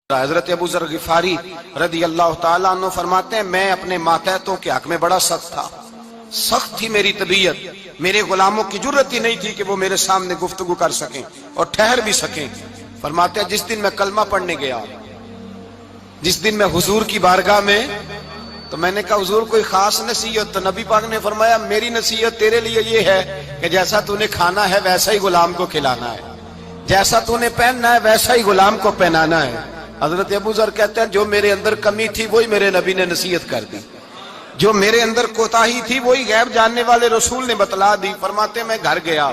حضرت ابو ذر غفاری رضی اللہ تعالیٰ عنہ فرماتے ہیں میں اپنے ماتحتوں کے حق میں بڑا سخت تھا، سخت تھی میری طبیعت، میرے غلاموں کی جرت ہی نہیں تھی کہ وہ میرے سامنے گفتگو کر سکیں اور ٹھہر بھی سکیں۔ فرماتے ہیں جس دن میں کلمہ پڑھنے گیا، جس دن میں حضور کی بارگاہ میں، تو میں نے کہا حضور کوئی خاص نصیحت؟ تو نبی پاک نے فرمایا میری نصیحت تیرے لیے یہ ہے کہ جیسا تو نے کھانا ہے ویسا ہی غلام کو کھلانا ہے، جیسا تو نے پہننا ہے ویسا ہی غلام کو پہنانا ہے۔ حضرت ابو ذر کہتے ہیں جو میرے اندر کمی تھی وہی میرے نبی نے نصیحت کر دی، جو میرے اندر کوتاہی تھی وہی غیب جاننے والے رسول نے بتلا دی۔ فرماتے ہیں میں گھر گیا،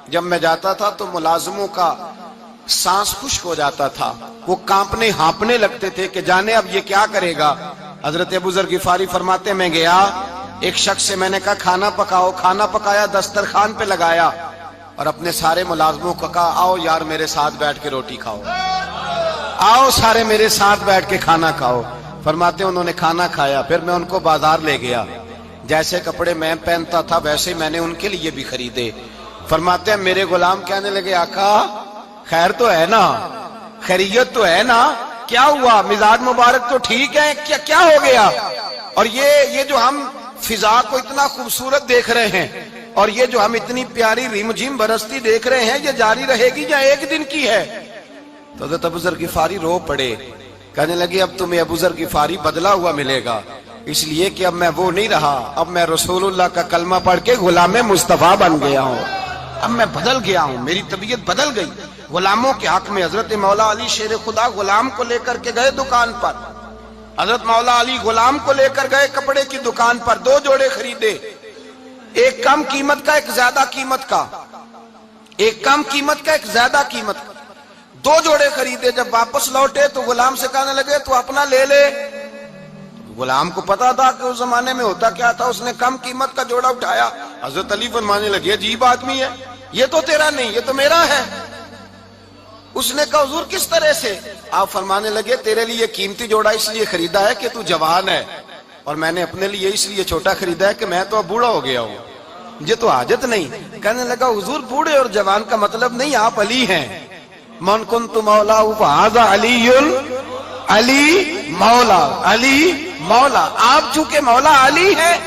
جب میں جاتا تھا تو ملازموں کا سانس خشک ہو جاتا تھا، وہ کانپنے ہانپنے لگتے تھے کہ جانے اب یہ کیا کرے گا۔ حضرت ابو ذر غفاری فرماتے ہیں میں گیا، ایک شخص سے میں نے کہا کھانا پکاؤ، کھانا پکایا، دسترخوان پہ لگایا اور اپنے سارے ملازموں کو کہا آؤ یار میرے ساتھ بیٹھ کے روٹی کھاؤ، آؤ سارے میرے ساتھ بیٹھ کے کھانا کھاؤ۔ فرماتے ہیں انہوں نے کھانا کھایا، پھر میں ان کو بازار لے گیا، جیسے کپڑے میں پہنتا تھا ویسے میں نے ان کے لیے بھی خریدے۔ فرماتے ہیں میرے غلام کہنے لگے آقا خیر تو ہے نا، خیریت تو ہے نا، کیا ہوا، مزاج مبارک تو ٹھیک ہے، کیا ہو گیا؟ اور یہ جو ہم فضا کو اتنا خوبصورت دیکھ رہے ہیں اور یہ جو ہم اتنی پیاری ریم جھیم برستی دیکھ رہے ہیں، یہ جاری رہے گی یا ایک دن کی ہے؟ تو حضرت ابو ذر غفاری رو پڑے، کہنے لگے اب تمہیں ابو ذر غفاری بدلا ہوا ملے گا، اس لیے کہ اب میں وہ نہیں رہا، اب میں رسول اللہ کا کلمہ پڑھ کے غلام مصطفیٰ بن گیا ہوں، اب میں بدل گیا ہوں، میری طبیعت بدل گئی۔ غلاموں کے حق میں حضرت مولا علی شیر خدا غلام کو لے کر کے گئے دکان پر، حضرت مولا علی غلام کو لے کر گئے کپڑے کی دکان پر، دو جوڑے خریدے، ایک کم قیمت کا ایک زیادہ قیمت کا، ایک کم قیمت کا ایک زیادہ قیمت کا، دو جوڑے خریدے۔ جب واپس لوٹے تو غلام سے کہنے لگے تو اپنا لے لے۔ غلام کو پتا تھا کہ اس زمانے میں ہوتا کیا تھا، اس نے کم قیمت کا جوڑا اٹھایا۔ حضرت علی فرمانے لگے عجیب آدمی ہے، یہ تو تیرا نہیں، یہ تو میرا ہے۔ اس نے کہا حضور کس طرح سے؟ آپ فرمانے لگے تیرے لیے قیمتی جوڑا اس لیے خریدا ہے کہ تو جوان ہے، اور میں نے اپنے لیے اس لیے چھوٹا خریدا ہے کہ میں تو اب بوڑھا ہو گیا ہوں، مجھے تو حاجت نہیں۔ کہنے لگا حضور بوڑھے اور جوان کا مطلب نہیں، آپ علی ہیں، من کنت مولا فہذا علی علی مولا، علی مولا، آپ چونکہ مولا علی ہیں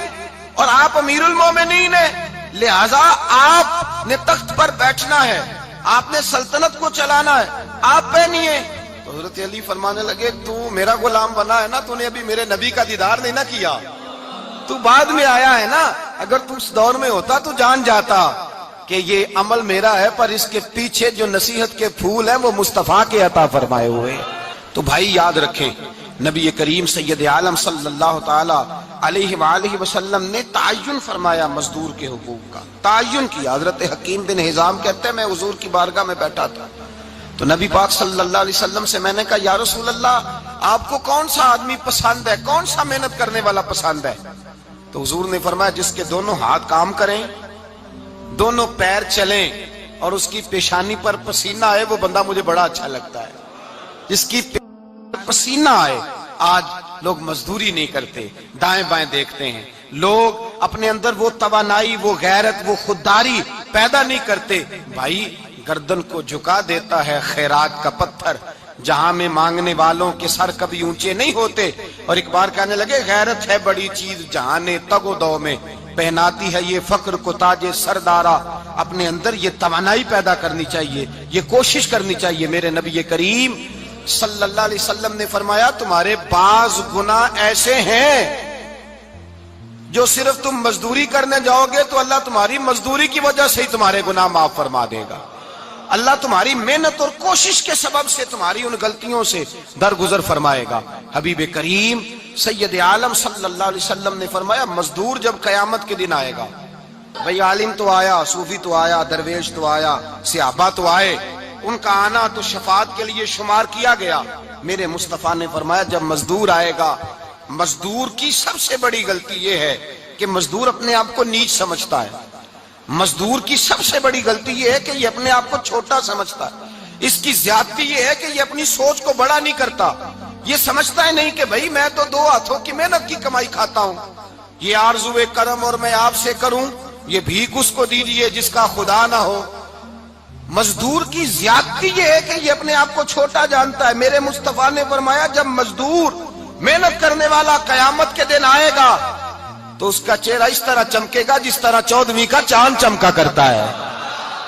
اور آپ امیر المومنین ہیں، لہذا آپ نے تخت پر بیٹھنا ہے، آپ نے سلطنت کو چلانا ہے، آپ پہنیے۔ تو حضرت علی فرمانے لگے تو میرا غلام بنا ہے نا، تو نے ابھی میرے نبی کا دیدار نہیں نہ کیا، تو بعد میں آیا ہے نا، اگر تو اس دور میں ہوتا تو جان جاتا کہ یہ عمل میرا ہے، پر اس کے پیچھے جو نصیحت کے پھول ہیں وہ مصطفیٰ کے عطا فرمائے ہوئے۔ تو بھائی یاد رکھیں نبی کریم سید عالم صلی اللہ تعالی علیہ وآلہ وسلم نے تعین فرمایا مزدور کے حقوق کا، تعین کیا۔ حضرت حکیم بن حزام کہتے ہیں میں حضور کی بارگاہ میں بیٹھا تھا تو نبی پاک صلی اللہ علیہ وسلم سے میں نے کہا یا رسول اللہ آپ کو کون سا آدمی پسند ہے، کون سا محنت کرنے والا پسند ہے؟ تو حضور نے فرمایا جس کے دونوں ہاتھ کام کریں، دونوں پیر چلیں اور اس کی پیشانی پر پسینہ آئے، وہ بندہ مجھے بڑا اچھا لگتا ہے۔ جس کی پسینہ آئے، آج لوگ مزدوری نہیں کرتے، دائیں بائیں دیکھتے ہیں، لوگ اپنے اندر وہ توانائی، وہ غیرت، وہ خودداری پیدا نہیں کرتے۔ بھائی گردن کو جھکا دیتا ہے خیرات کا پتھر، جہاں میں مانگنے والوں کے سر کبھی اونچے نہیں ہوتے۔ اور ایک بار کہنے لگے غیرت ہے بڑی چیز جہاں نے تگ و دو میں، پہناتی ہے یہ فقر کو تاج سردارا۔ اپنے اندر یہ توانائی پیدا کرنی چاہیے، یہ کوشش کرنی چاہیے۔ میرے نبی کریم صلی اللہ علیہ وسلم نے فرمایا تمہارے بعض گناہ ایسے ہیں جو صرف تم مزدوری کرنے جاؤ گے تو اللہ تمہاری مزدوری کی وجہ سے ہی تمہارے گناہ معاف فرما دے گا، اللہ تمہاری محنت اور کوشش کے سبب سے تمہاری ان غلطیوں سے درگزر فرمائے گا۔ حبیب کریم سید عالم صلی اللہ علیہ وسلم نے فرمایا مزدور جب قیامت کے دن آئے گا، بھئی عالم تو آیا، صوفی تو آیا، درویش تو آیا، صحابہ تو آئے، ان کا آنا تو شفاعت کے لیے شمار کیا گیا۔ میرے مصطفیٰ نے فرمایا جب مزدور آئے گا، مزدور کی سب سے بڑی غلطی یہ ہے کہ مزدور اپنے آپ کو نیچ سمجھتا ہے، مزدور کی سب سے بڑی غلطی یہ ہے کہ یہ اپنے آپ کو چھوٹا سمجھتا ہے، اس کی زیادتی یہ ہے کہ یہ اپنی سوچ کو بڑا نہیں کرتا، یہ سمجھتا ہے نہیں کہ بھئی میں تو دو ہاتھوں کی محنت کی کمائی کھاتا ہوں، یہ آرزو کرم اور میں آپ سے کروں، یہ بھیک اس کو دیجئے جس کا خدا نہ ہو۔ مزدور کی زیادتی یہ ہے کہ یہ اپنے آپ کو چھوٹا جانتا ہے. میرے مصطفیٰ نے فرمایا جب مزدور محنت کرنے والا قیامت کے دن آئے گا تو اس کا چہرہ اس طرح چمکے گا جس طرح 14ویں کا چاند چمکا کرتا ہے.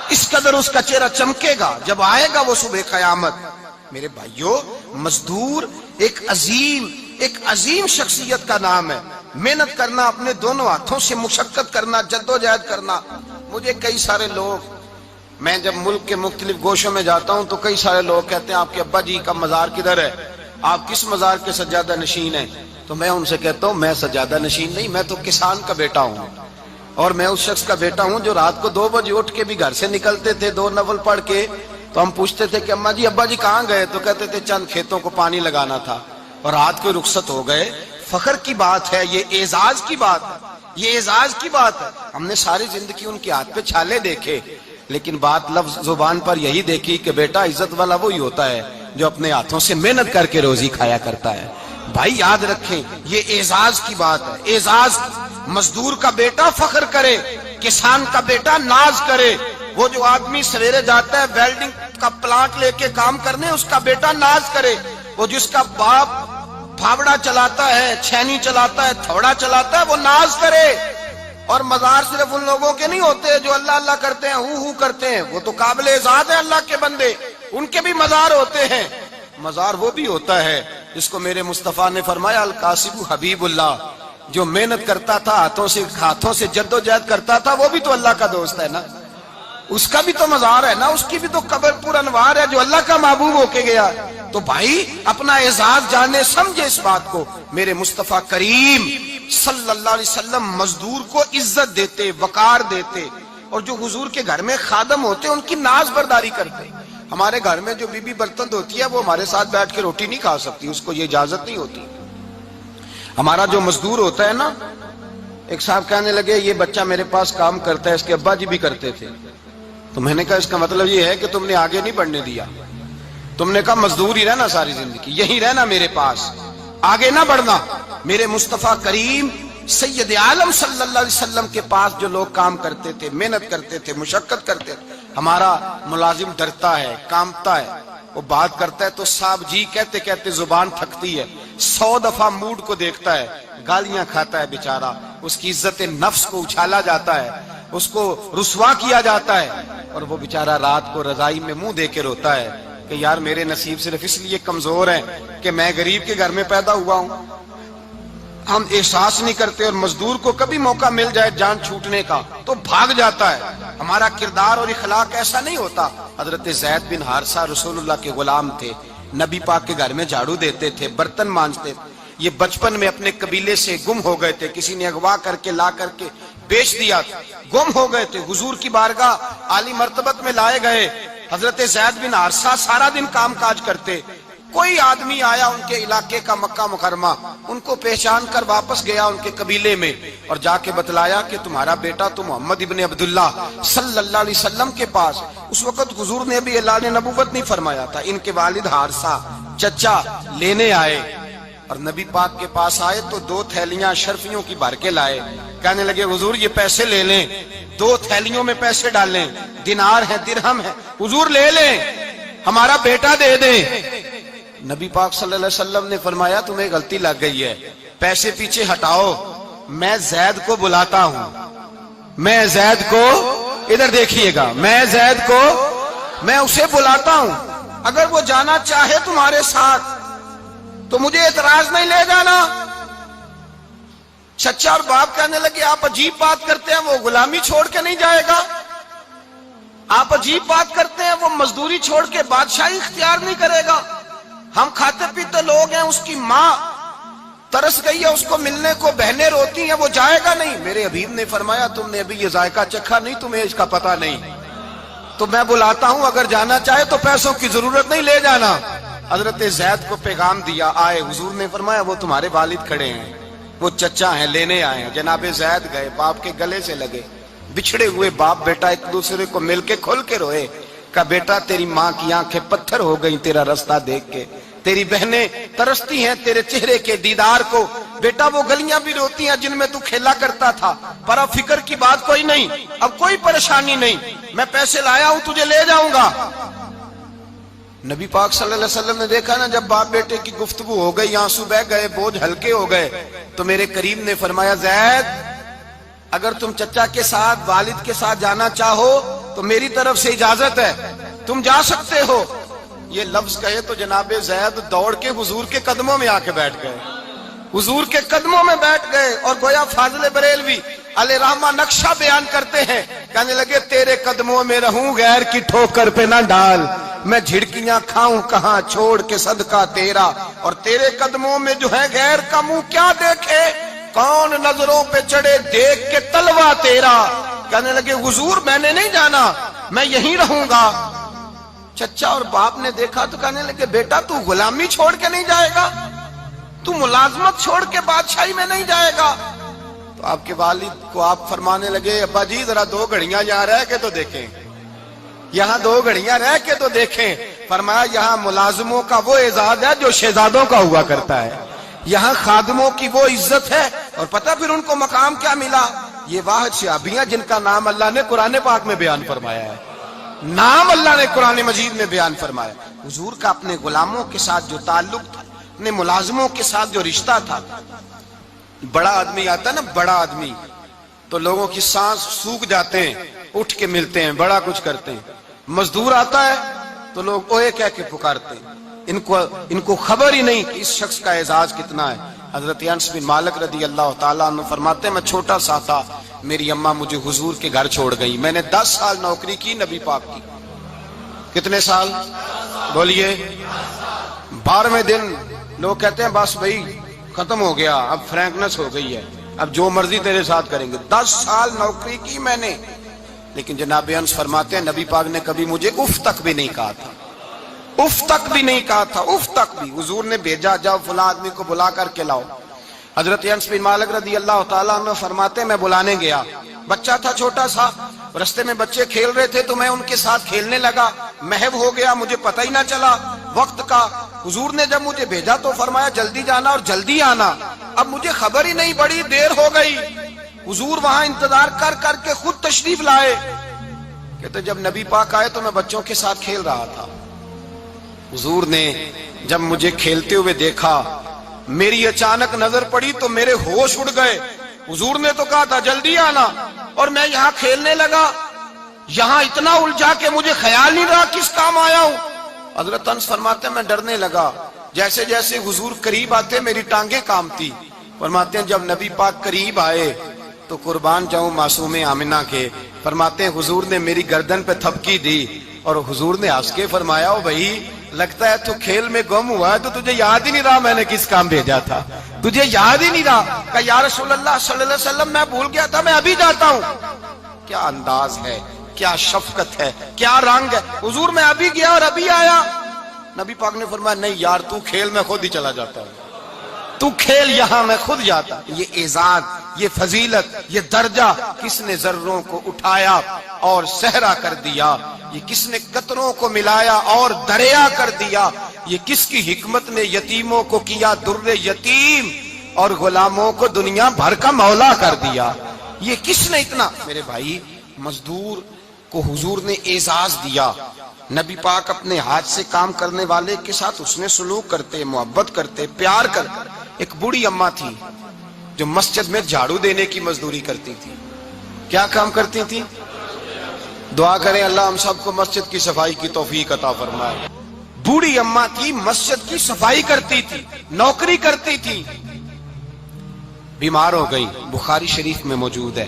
اس قدر اس کا چہرہ چمکے گا جب آئے گا وہ صبح قیامت. میرے بھائیوں، مزدور ایک عظیم شخصیت کا نام ہے. محنت کرنا، اپنے دونوں ہاتھوں سے مشقت کرنا، جدوجہد کرنا. مجھے کئی سارے لوگ، میں جب ملک کے مختلف گوشوں میں جاتا ہوں تو کئی سارے لوگ کہتے ہیں آپ کے ابا جی کا مزار کدھر ہے، آپ کس مزار کے سجادہ نشین ہیں؟ تو میں ان سے کہتا ہوں میں سجادہ نشین نہیں، میں تو کسان کا بیٹا ہوں، اور میں اس شخص کا بیٹا ہوں جو رات کو 2 بجے اٹھ کے بھی گھر سے نکلتے تھے 2 نفل پڑھ کے. تو ہم پوچھتے تھے کہ اماں جی ابا جی کہاں گئے؟ تو کہتے تھے چند کھیتوں کو پانی لگانا تھا اور رات کو رخصت ہو گئے. فخر کی بات ہے، یہ اعزاز کی بات ہے، یہ اعزاز کی بات ہے. ہم نے ساری زندگی ان کے ہاتھ پہ چھالے دیکھے، لیکن بات لفظ زبان پر یہی دیکھی کہ بیٹا عزت والا وہی ہوتا ہے جو اپنے ہاتھوں سے محنت کر کے روزی کھایا کرتا ہے. بھائی یاد رکھیں یہ اعزاز کی بات ہے. اعزاز، مزدور کا بیٹا فخر کرے، کسان کا بیٹا ناز کرے. وہ جو آدمی سویرے جاتا ہے ویلڈنگ کا پلانٹ لے کے کام کرنے، اس کا بیٹا ناز کرے. وہ جس کا باپ پھاوڑا چلاتا ہے، چھینی چلاتا ہے، تھوڑا چلاتا ہے، وہ ناز کرے. اور مزار صرف ان لوگوں کے نہیں ہوتے جو اللہ اللہ کرتے ہیں، ہو کرتے ہیں، وہ تو قابل اعزاز ہے اللہ کے بندے، ان کے بھی مزار ہوتے ہیں. مزار وہ بھی ہوتا ہے جس کو میرے مصطفیٰ نے فرمایا القاسب حبیب اللہ، جو محنت کرتا تھا، ہاتھوں سے جدوجہد کرتا تھا، وہ بھی تو اللہ کا دوست ہے نا، اس کا بھی تو مزار ہے نا، اس کی بھی تو قبر پر انوار ہے جو اللہ کا محبوب ہو کے گیا. تو بھائی اپنا اعزاز جانے سمجھے اس بات کو. میرے مصطفیٰ کریم صلی اللہ علیہ وسلم مزدور کو عزت دیتے، وقار دیتے، اور جو حضور کے گھر میں خادم ہوتے ان کی ناز برداری کرتے. ہمارے گھر میں جو بی بی برتن دھوتی ہے وہ ہمارے ساتھ بیٹھ کے روٹی نہیں کھا سکتی، اس کو یہ اجازت نہیں ہوتی. ہمارا جو مزدور ہوتا ہے نا، ایک صاحب کہنے لگے یہ بچہ میرے پاس کام کرتا ہے، اس کے ابا جی بھی کرتے تھے. تو میں نے کہا اس کا مطلب یہ ہے کہ تم نے آگے نہیں بڑھنے دیا، تم نے کہا مزدور ہی رہنا ساری زندگی، یہی رہنا میرے پاس، آگے نہ بڑھنا. میرے مصطفیٰ کریم سید عالم صلی اللہ علیہ وسلم کے پاس جو لوگ کام کرتے تھے، محنت کرتے تھے، مشقت کرتے تھے. ہمارا ملازم ڈرتا ہے، کامتا ہے، وہ بات کرتا ہے تو صاحب جی کہتے کہتے زبان تھکتی ہے، 100 دفعہ موڈ کو دیکھتا ہے، گالیاں کھاتا ہے بیچارہ، اس کی عزت نفس کو اچھالا جاتا ہے، اس کو رسوا کیا جاتا ہے، اور وہ بیچارہ رات کو رضائی میں منہ دے کے روتا ہے کہ یار میرے نصیب صرف اس لیے کمزور ہیں کہ میں غریب کے گھر میں پیدا ہوا ہوں. ہم احساس نہیں کرتے، اور مزدور کو کبھی موقع مل جائے جان چھوٹنے کا تو بھاگ جاتا ہے. ہمارا کردار اور اخلاق ایسا نہیں ہوتا. حضرت زید بن حارثہ رسول اللہ کے غلام تھے، نبی پاک کے گھر میں جھاڑو دیتے تھے، برتن مانجتے تھے. یہ بچپن میں اپنے قبیلے سے گم ہو گئے تھے، کسی نے اغوا کر کے لا کر کے بیچ دیا، گم ہو گئے تھے. حضور کی بارگاہ عالی مرتبت میں لائے گئے. حضرت زید بن حارثہ سارا دن کام کاج کرتے. کوئی آدمی آیا ان کے علاقے کا، مکہ مکرمہ، ان کو پہچان کر واپس گیا ان کے قبیلے میں اور جا کے بتلایا کہ تمہارا بیٹا تو محمد ابن عبداللہ صلی اللہ علیہ وسلم کے پاس. اس وقت حضور نے بھی اعلان نبوت نہیں فرمایا تھا. ان کے والد حارثہ چچا لینے آئے اور نبی پاک کے پاس آئے تو 2 تھیلیاں شرفیوں کی بھر کے لائے. کہنے لگے حضور یہ پیسے لے لیں، 2 تھیلیوں میں پیسے ڈالیں، دینار ہے، درہم ہے، حضور لے لیں، ہمارا بیٹا دے دیں. نبی پاک صلی اللہ علیہ وسلم نے فرمایا تمہیں غلطی لگ گئی ہے، پیسے پیچھے ہٹاؤ، میں زید کو بلاتا ہوں، میں زید کو، ادھر دیکھیے گا، میں زید کو، میں اسے بلاتا ہوں، اگر وہ جانا چاہے تمہارے ساتھ تو مجھے اعتراض نہیں لے جانا. چچا اور باپ کہنے لگے آپ عجیب بات کرتے ہیں، وہ غلامی چھوڑ کے نہیں جائے گا. آپ عجیب بات کرتے ہیں، وہ مزدوری چھوڑ کے بادشاہی اختیار نہیں کرے گا. ہم کھاتے پیتے لوگ ہیں، اس کی ماں ترس گئی ہے، اس کو ملنے کو بہنیں روتی ہیں، وہ جائے گا نہیں. میرے حبیب نے فرمایا تم نے ابھی یہ ذائقہ چکھا نہیں، تمہیں اس کا پتہ نہیں، تو میں بلاتا ہوں، اگر جانا چاہے تو پیسوں کی ضرورت نہیں، لے جانا. حضرت زید کو پیغام دیا، آئے. حضور نے فرمایا وہ تمہارے والد کھڑے ہیں، وہ چچا ہیں، لینے آئے ہیں. جناب زید گئے، باپ کے گلے سے لگے، بچھڑے ہوئے باپ بیٹا ایک دوسرے کو مل کے کھل کے روئے. کہا بیٹا تیری ماں کی آنکھیں پتھر ہو گئیں تیرا رستہ دیکھ کے، تیری بہنیں ترستی ہیں تیرے چہرے کے دیدار کو، بیٹا وہ گلیاں بھی روتی ہیں جن میں تو کھیلا کرتا تھا، پر اب فکر کی بات کوئی نہیں، اب کوئی پریشانی نہیں، میں پیسے لایا ہوں تجھے لے جاؤں گا۔ نبی پاک صلی اللہ علیہ وسلم نے دیکھا نا جب باپ بیٹے کی گفتگو ہو گئی، آنسو بہ گئے، بوجھ ہلکے ہو گئے، تو میرے کریم نے فرمایا زید اگر تم چچا کے ساتھ والد کے ساتھ جانا چاہو تو میری طرف سے اجازت ہے، تم جا سکتے ہو۔ یہ لفظ کہے تو جناب زید دوڑ کے حضور کے قدموں میں آ کے بیٹھ گئے، حضور کے قدموں میں بیٹھ گئے، اور گویا فاضل بریلوی علیہ رحمہ نقشہ بیان کرتے ہیں، کہنے لگے تیرے قدموں میں رہوں غیر کی ٹھوکر پہ نہ ڈال، میں جھڑکیاں کھاؤں کہاں چھوڑ کے صدقہ تیرا، اور تیرے قدموں میں جو ہے غیر کا منہ کیا دیکھے، کون نظروں پہ چڑھے دیکھ کے تلوا تیرا۔ کہنے لگے حضور میں نے نہیں جانا، میں یہیں رہوں گا۔ چچا اور باپ نے دیکھا تو کہنے لگے بیٹا تو غلامی چھوڑ کے نہیں جائے گا، تو ملازمت چھوڑ کے بادشاہی میں نہیں جائے گا۔ تو آپ کے والد کو آپ فرمانے لگے ابا جی ذرا 2 گھڑیاں یہاں رہ کے تو دیکھیں، یہاں 2 گھڑیاں رہ کے تو دیکھیں۔ فرمایا یہاں ملازموں کا وہ اعزاز ہے جو شہزادوں کا ہوا کرتا ہے، یہاں خادموں کی وہ عزت ہے، اور پتہ پھر ان کو مقام کیا ملا، یہ واحد صحابیاں جن کا نام اللہ نے قرآن پاک میں بیان فرمایا ہے، نام اللہ نے قرآن مجید میں بیان فرمایا۔ حضور کا اپنے غلاموں کے ساتھ جو تعلق تھا، اپنے ملازموں کے ساتھ جو رشتہ تھا، بڑا آدمی آتا نا بڑا آدمی تو لوگوں کی سانس سوکھ جاتے ہیں، اٹھ کے ملتے ہیں، بڑا کچھ کرتے ہیں۔ مزدور آتا ہے تو لوگ اوے کہہ کے پکارتے ہیں، ان کو خبر ہی نہیں کہ اس شخص کا اعزاز کتنا ہے۔ حضرت انس بن مالک رضی اللہ تعالیٰ عنہ فرماتے ہیں میں چھوٹا سا تھا، میری اماں مجھے حضور کے گھر چھوڑ گئی، میں نے 10 سال نوکری کی نبی پاک کی۔ کتنے سال بولیے؟ 12ویں دن لوگ کہتے ہیں بس بھائی ختم ہو گیا، اب فرینکنس ہو گئی ہے، اب جو مرضی تیرے ساتھ کریں گے۔ 10 سال نوکری کی میں نے، لیکن جناب انس فرماتے ہیں نبی پاک نے کبھی مجھے اف تک بھی نہیں کہا تھا، اف تک بھی نہیں کہا تھا، اف تک بھی۔ حضور نے بھیجا جاؤ فلاں آدمی کو بلا کر کے لاؤ۔ حضرت انس بن مالک رضی اللہ تعالیٰ عنہ فرماتے ہیں میں بلانے گیا، بچہ تھا چھوٹا سا، رستے میں بچے کھیل رہے تھے تو میں ان کے ساتھ کھیلنے لگا، محو ہو گیا، مجھے پتہ ہی نہ چلا وقت کا۔ حضور نے جب مجھے بھیجا تو فرمایا جلدی جانا اور جلدی آنا، اب مجھے خبر ہی نہیں، بڑی دیر ہو گئی۔ حضور وہاں انتظار کر کر کے خود تشریف لائے، کہتے جب نبی پاک آئے تو میں بچوں کے ساتھ کھیل رہا تھا، حضور نے جب مجھے کھیلتے ہوئے دیکھا، میری اچانک نظر پڑی تو میرے ہوش اڑ گئے۔ حضور نے تو کہا تھا جلدی آنا، اور میں یہاں کھیلنے لگا، یہاں اتنا الجھا کہ مجھے خیال نہیں رہا کس کام آیا ہوں۔ حضرت انس فرماتے ہیں میں ڈرنے لگا، جیسے جیسے حضور قریب آتے میری ٹانگیں کانپتی۔ فرماتے ہیں جب نبی پاک قریب آئے تو قربان جاؤں معصوم آمنہ کے، فرماتے ہیں حضور نے میری گردن پہ تھپکی دی، اور حضور نے ہنس کے فرمایا او بھائی لگتا ہے تو کھیل میں گم ہوا ہے تو تجھے یاد ہی نہیں رہا میں نے کس کام بھیجا تھا، تجھے یاد ہی نہیں رہا۔ کہ یا رسول اللہ صلی اللہ علیہ وسلم میں بھول گیا تھا، میں ابھی جاتا ہوں۔ کیا انداز ہے، کیا شفقت ہے، کیا رنگ ہے۔ حضور میں ابھی گیا اور ابھی آیا۔ نبی پاک نے فرمایا نہیں یار تو کھیل میں خود ہی چلا جاتا ہے، تو کھیل یہاں میں خود جاتا۔ یہ اعزاز، یہ فضیلت، یہ درجہ کس نے ذروں کو اٹھایا اور صحرا کر دیا، یہ کس نے قطروں کو ملایا اور دریا کر دیا، یہ کس کی حکمت نے یتیموں کو کیا در یتیم اور غلاموں کو دنیا بھر کا مولا کر دیا، یہ کس نے اتنا۔ میرے بھائی مزدور کو حضور نے اعزاز دیا، نبی پاک اپنے ہاتھ سے کام کرنے والے کے ساتھ اس نے سلوک کرتے، محبت کرتے، پیار کرتے۔ ایک بوڑھی اماں تھی جو مسجد میں جھاڑو دینے کی مزدوری کرتی تھی۔ کیا کام کرتی تھی؟ دعا کریں اللہ ہم سب کو مسجد کی صفائی کی توفیق عطا فرمائے۔ بوڑھی اماں تھی، مسجد کی صفائی کرتی تھی، نوکری کرتی تھی، بیمار ہو گئی، بخاری شریف میں موجود ہے۔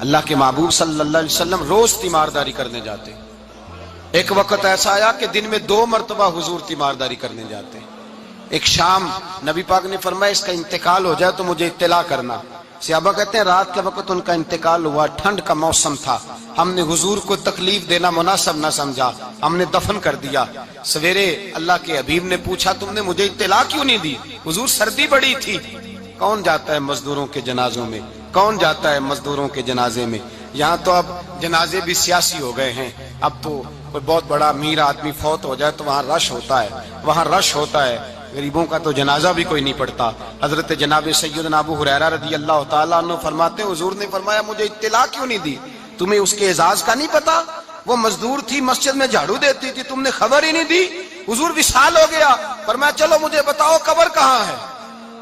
اللہ کے محبوب صلی اللہ علیہ وسلم روز تیمارداری کرنے جاتے، ایک وقت ایسا آیا کہ دن میں 2 مرتبہ حضور تیمارداری کرنے جاتے۔ ایک شام نبی پاک نے فرمایا اس کا انتقال ہو جائے تو مجھے اطلاع کرنا۔ صحابہ کہتے ہیں رات کے وقت ان کا انتقال ہوا، ٹھنڈ کا موسم تھا، ہم نے حضور کو تکلیف دینا مناسب نہ سمجھا، ہم نے دفن کر دیا۔ سویرے اللہ کے حبیب نے پوچھا تم نے مجھے اطلاع کیوں نہیں دی؟ حضور سردی بڑی تھی۔ کون جاتا ہے مزدوروں کے جنازوں میں؟ کون جاتا ہے مزدوروں کے جنازے میں؟ یہاں تو اب جنازے بھی سیاسی ہو گئے ہیں، اب تو کوئی بہت بڑا امیر آدمی فوت ہو جائے تو وہاں رش ہوتا ہے، وہاں رش ہوتا ہے، غریبوں کا تو جنازہ بھی کوئی نہیں پڑھتا۔ حضرت جناب سیدنا ابو ہریرہ رضی اللہ تعالیٰ عنہ فرماتے ہیں حضور نے فرمایا مجھے اطلاع کیوں نہیں دی؟ تمہیں اس کے اعزاز کا نہیں پتا؟ وہ مزدور تھی مسجد میں جھاڑو دیتی تھی، تم نے خبر ہی نہیں دی؟ حضور وصال ہو گیا، فرمایا چلو مجھے بتاؤ قبر کہاں ہے؟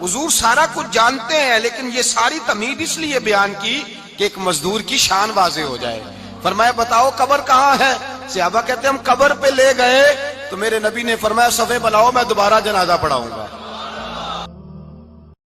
حضور سارا کچھ جانتے ہیں لیکن یہ ساری تمہید اس لیے بیان کی کہ ایک مزدور کی شان واضح ہو جائے۔ فرمایا بتاؤ قبر کہاں ہے؟ صحابہ کہتے ہیں ہم قبر پہ لے گئے تو میرے نبی نے فرمایا صفے بناؤ میں دوبارہ جنازہ پڑھاؤں گا۔